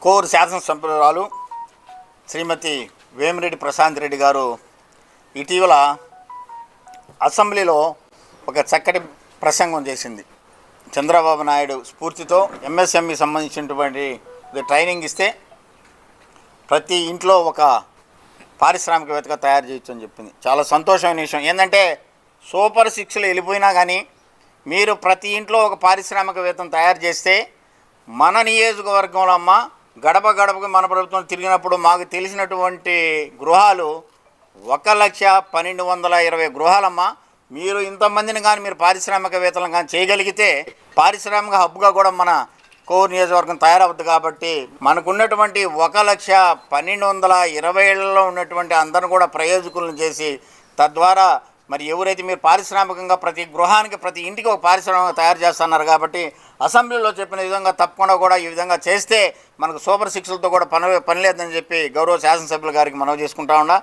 Core శాసనసభ్యురాలు శ్రీమతి వేమిరెడ్డి ప్రశాంత్ రెడ్డి గారు ఇటీవల అసెంబ్లీలో ఒక చక్కటి ప్రసంగం చేసింది. చంద్రబాబు నాయుడు స్ఫూర్తితో ఎంఎస్ఎంఈ సంబంధించినటువంటి ట్రైనింగ్ ఇస్తే ప్రతి ఇంట్లో ఒక పారిశ్రామికవేత్తగా తయారు చేయొచ్చు అని చెప్పింది. చాలా సంతోషమైన విషయం. ఏంటంటే సూపర్ 6లో వెళ్ళిపోయినా కానీ మీరు ప్రతి ఇంట్లో ఒక పారిశ్రామికవేత్తను తయారు చేస్తే మన నియోజకవర్గంలో అమ్మ గడప గడపకు మన ప్రభుత్వం తిరిగినప్పుడు మాకు తెలిసినటువంటి గృహాలు 1,12,20 గృహాలమ్మ. మీరు ఇంతమందిని కానీ మీరు పారిశ్రామికవేత్తలను కానీ చేయగలిగితే పారిశ్రామిక హబ్గా కూడా మన కోర్ నియోజకవర్గం తయారవుద్ది. కాబట్టి మనకున్నటువంటి 1,12,20 ఉన్నటువంటి అందరిని కూడా ప్రయోజకులను చేసి తద్వారా మరి ఎవరైతే మీరు పారిశ్రామికంగా ప్రతి గృహానికి ప్రతి ఇంటికి ఒక పారిశ్రామిక తయారు చేస్తున్నారు కాబట్టి అసెంబ్లీలో చెప్పిన విధంగా తప్పకుండా కూడా ఈ విధంగా చేస్తే మనకు సూపర్ 6లతో కూడా పని లేదని చెప్పి గౌరవ శాసనసభ్యుల గారికి మనవి చేసుకుంటా ఉన్నా.